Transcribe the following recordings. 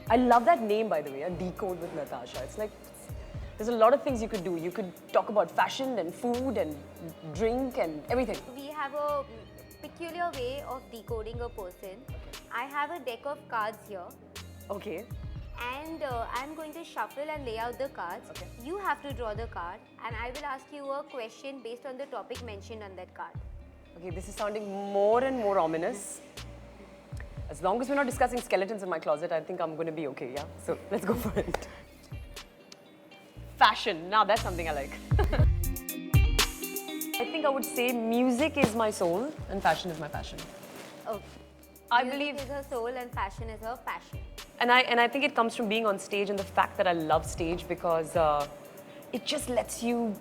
I love that name, by the way, Decode with Natasha. It's like, there's a lot of things you could do. You could talk about fashion and food and drink and everything. We have a peculiar way of decoding a person. I have a deck of cards here. Okay. And I'm going to shuffle and lay out the cards. Okay. You have to draw the card and I will ask you a question based on the topic mentioned on that card. Okay, this is sounding more and more ominous. As long as we're not discussing skeletons in my closet, I think I'm going to be okay, yeah? So let's go for it. Fashion. Now that's something I like. I think I would say music is my soul and fashion is my passion. Okay. I Music believe, is her soul and fashion is her passion. and I think it comes from being on stage and the fact that I love stage because it just lets you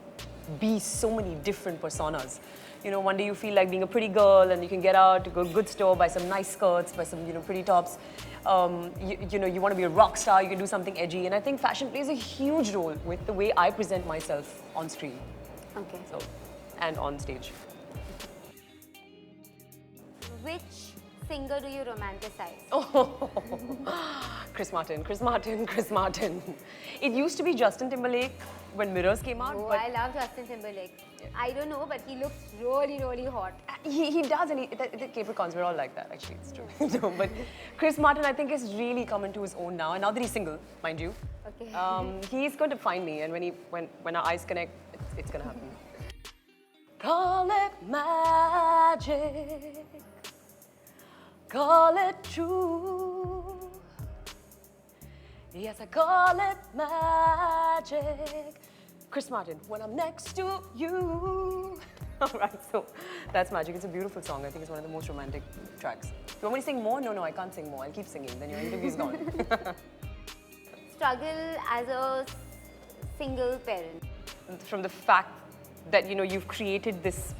be so many different personas. You know, one day you feel like being a pretty girl and you can get out to go to a good store, buy some nice skirts, buy some, pretty tops. You want to be a rock star, you can do something edgy. And I think fashion plays a huge role with the way I present myself on screen. Okay. So, and on stage. Which singer do you romanticize? Oh, Chris Martin, Chris Martin, Chris Martin. It used to be Justin Timberlake when Mirrors came out. Oh, but I love Justin Timberlake. I don't know, but he looks really, really hot. he does, and the Capricorns, we're all like that, actually, it's true. No, but Chris Martin, I think, has really come into his own now, and now that he's single, mind you, Okay. he's going to find me, and when our eyes connect, it's going to happen. Call it magic, call it true. Yes, I call it magic. Chris Martin, when I'm next to you. All right, so that's Magic. It's a beautiful song. I think it's one of the most romantic tracks. You want me to sing more? No, I can't sing more. I'll keep singing. Then your interview's gone. Struggle as a single parent. From the fact that, you've created this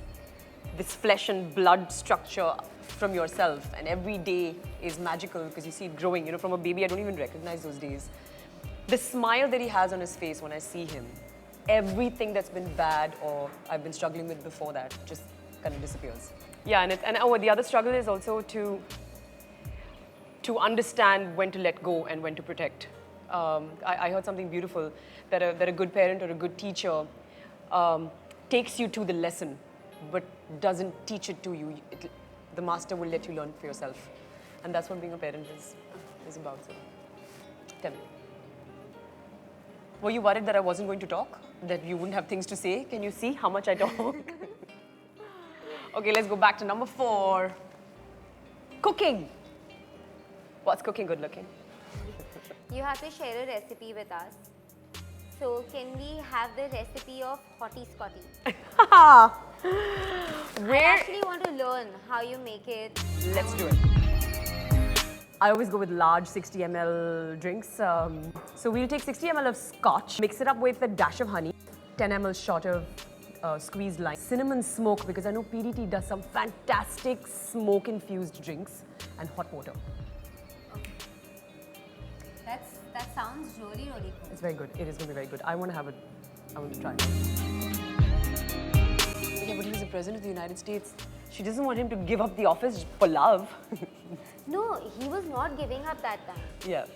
flesh and blood structure from yourself, and every day is magical because you see it growing. From a baby, I don't even recognize those days. The smile that he has on his face when I see him, everything that's been bad or I've been struggling with before that just kind of disappears. Yeah, and the other struggle is also to understand when to let go and when to protect. I heard something beautiful, that a good parent or a good teacher takes you to the lesson, but doesn't teach it to you. The master will let you learn for yourself. And that's what being a parent is about. So, tell me. Were you worried that I wasn't going to talk? That you wouldn't have things to say? Can you see how much I talk? Okay, let's go back to number 4. Cooking. What's cooking good looking? You have to share a recipe with us. So can we have the recipe of Hottie Scotty? I actually want to learn how you make it. Let's do it. I always go with large 60 ml drinks. So we'll take 60 ml of scotch, mix it up with a dash of honey, 10 ml shot of squeezed lime, cinnamon smoke, because I know PDT does some fantastic smoke-infused drinks, and hot water. That sounds really, really cool. It's very good. It is going to be very good. I want to have it. I want to try it. Yeah, but he's the president of the United States. She doesn't want him to give up the office for love. No, he was not giving up that time. Yeah.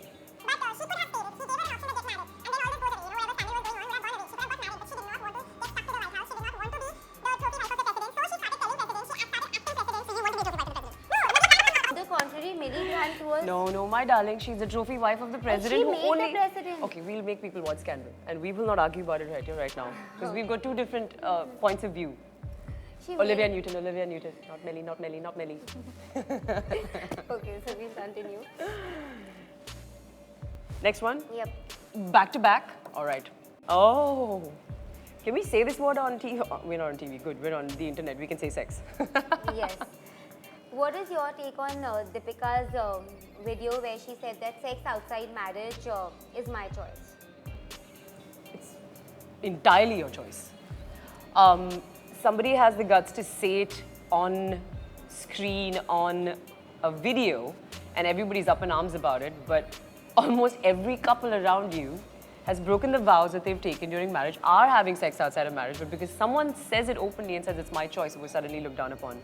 But she could have stayed. She gave her an option to get married. And then all this goes away. Whatever family was going on, who had gone away. She could have got married, but she did not want to get stuck to the White House. She did not want to be the trophy wife of the president. So she started telling presidents, she started acting president, so you want to be the trophy wife of the president. On the contrary, Millie Grant was... No, my darling. She's the trophy wife of the president. she who made only... the president. Okay, we'll make people watch Scandal. And we will not argue about it right here, right now. Because we've got two different points of view. She Olivia made... Newton. Not Nelly. Okay, so we'll continue. Next one. Yep. Back to back. All right. Oh. Can we say this word on TV? Oh, we're not on TV. Good. We're on the internet. We can say sex. Yes. What is your take on Deepika's video where she said that sex outside marriage is my choice? It's entirely your choice. Somebody has the guts to say it on screen, on a video, and everybody's up in arms about it, but almost every couple around you has broken the vows that they've taken during marriage, are having sex outside of marriage, but because someone says it openly and says it's my choice, we're suddenly looked down upon.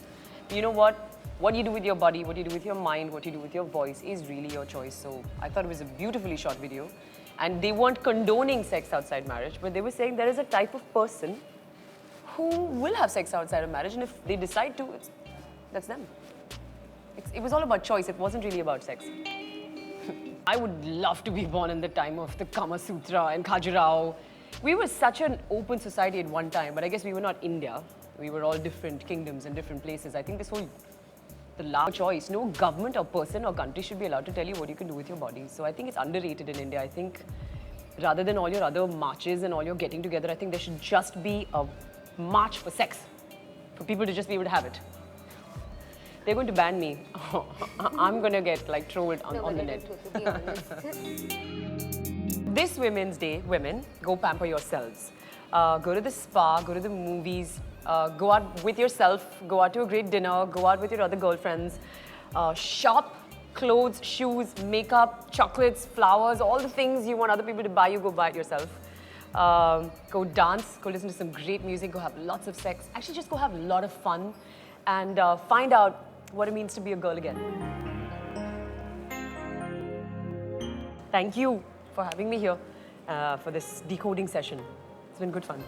You know what? what you do with your body, what you do with your mind, what you do with your voice is really your choice. So I thought it was a beautifully shot video. And they weren't condoning sex outside marriage, but they were saying there is a type of person who will have sex outside of marriage, and if they decide to, that's them. It was all about choice. It wasn't really about sex. I would love to be born in the time of the Kama Sutra and Khajuraho. We were such an open society at one time, but I guess we were not India. We were all different kingdoms and different places. I think the last choice, no government or person or country should be allowed to tell you what you can do with your body. So I think it's underrated in India. I think rather than all your other marches and all your getting together, I think there should just be a march for sex, for people to just be able to have it. They're going to ban me. I'm going to get like trolled on the net. To be honest. This Women's Day, women, go pamper yourselves. Go to the spa, go to the movies, go out with yourself, go out to a great dinner, go out with your other girlfriends, shop clothes, shoes, makeup, chocolates, flowers, all the things you want other people to buy, you go buy it yourself. Go dance, go listen to some great music, go have lots of sex. Actually, just go have a lot of fun and find out what it means to be a girl again. Thank you for having me here for this decoding session. It's been good fun.